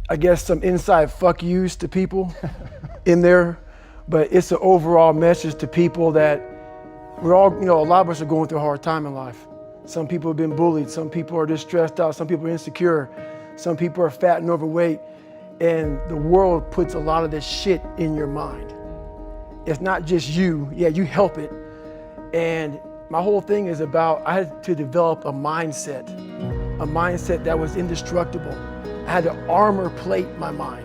I guess, some inside fuck yous to people in there, but it's an overall message to people that we're all, a lot of us are going through a hard time in life. Some people have been bullied, some people are just stressed out, some people are insecure, some people are fat and overweight, and the world puts a lot of this shit in your mind. It's not just you, yeah, you help it. And my whole thing is about, I had to develop a mindset that was indestructible. I had to armor plate my mind.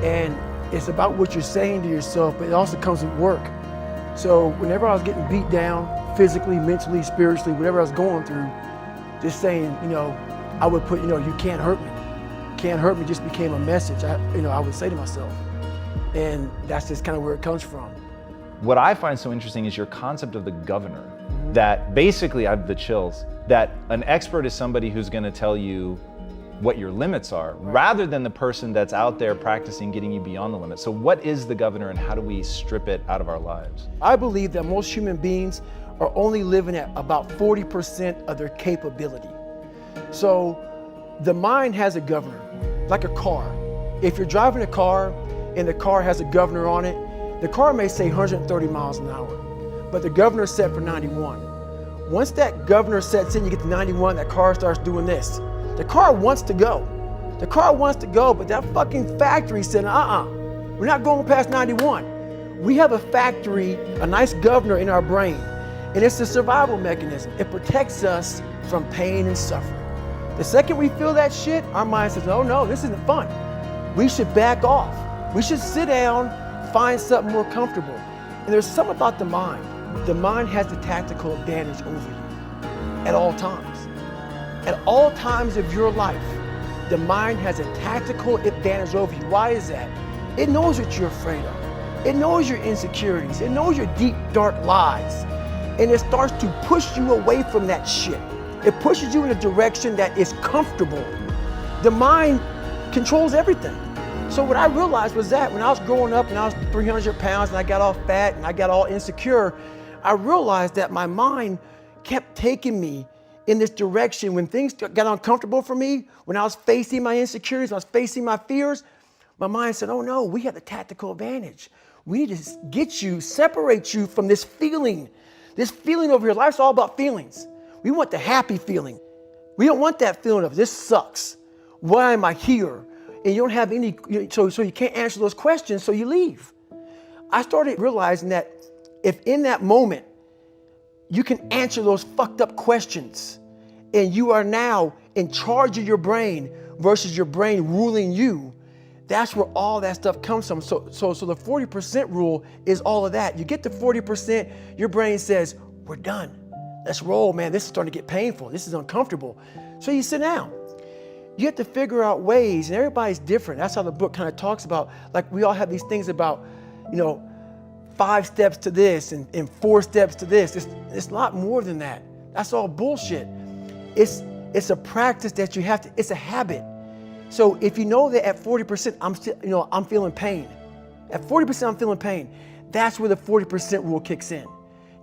And it's about what you're saying to yourself, but it also comes with work. So whenever I was getting beat down, physically, mentally, spiritually, whatever I was going through, just saying, I would put, you can't hurt me. Can't hurt me just became a message, I would say to myself. And that's just kind of where it comes from. What I find so interesting is your concept of the governor, that basically, I have the chills, that an expert is somebody who's gonna tell you what your limits are, rather than the person that's out there practicing getting you beyond the limit. So what is the governor and how do we strip it out of our lives? I believe that most human beings are only living at about 40% of their capability. So the mind has a governor, like a car. If you're driving a car and the car has a governor on it, the car may say 130 miles an hour, but the governor's set for 91. Once that governor sets in, you get to 91, that car starts doing this. The car wants to go. The car wants to go, but that fucking factory said, we're not going past 91. We have a factory, a nice governor in our brain, and it's a survival mechanism. It protects us from pain and suffering. The second we feel that shit, our mind says, oh no, this isn't fun. We should back off. We should sit down, find something more comfortable. And there's something about the mind. The mind has the tactical advantage over you at all times. At all times of your life, the mind has a tactical advantage over you. Why is that? It knows what you're afraid of. It knows your insecurities. It knows your deep, dark lies. And it starts to push you away from that shit. It pushes you in a direction that is comfortable. The mind controls everything. So what I realized was that when I was growing up and I was 300 pounds and I got all fat and I got all insecure, I realized that my mind kept taking me in this direction. When things got uncomfortable for me, when I was facing my insecurities, I was facing my fears, my mind said, oh no, we have the tactical advantage. We need to get you, separate you from this feeling over here. Life's all about feelings. We want the happy feeling. We don't want that feeling of this sucks. Why am I here? And you don't have any, so you can't answer those questions, so you leave. I started realizing that if in that moment, you can answer those fucked up questions and you are now in charge of your brain versus your brain ruling you, that's where all that stuff comes from. So the 40% rule is all of that. You get to 40%, your brain says, we're done. Let's roll, man. This is starting to get painful. This is uncomfortable. So you sit down. You have to figure out ways, and everybody's different. That's how the book kind of talks about, like we all have these things about, 5 steps to this and 4 steps to this. It's a lot more than that. That's all bullshit. It's a practice that you have to, it's a habit. So if you know that at 40%, I'm feeling pain. At 40%, I'm feeling pain. That's where the 40% rule kicks in.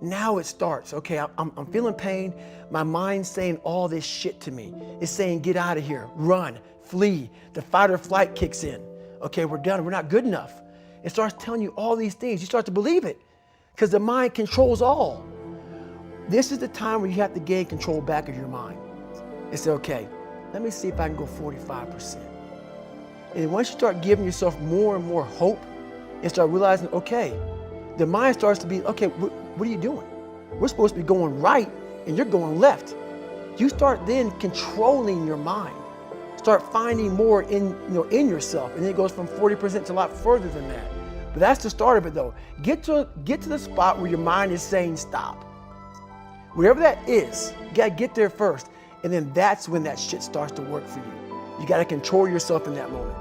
Now it starts. Okay, I'm feeling pain. My mind's saying all this shit to me. It's saying, get out of here, run, flee. The fight or flight kicks in. Okay, we're done. We're not good enough. It starts telling you all these things. You start to believe it because the mind controls all. This is the time where you have to gain control back of your mind. And say, okay, let me see if I can go 45%. And once you start giving yourself more and more hope and start realizing, okay, the mind starts to be, okay, what are you doing? We're supposed to be going right and you're going left. You start then controlling your mind. Start finding more in yourself. And then it goes from 40% to a lot further than that. But that's the start of it though. Get to the spot where your mind is saying stop. Wherever that is, you gotta get there first. And then that's when that shit starts to work for you. You gotta control yourself in that moment.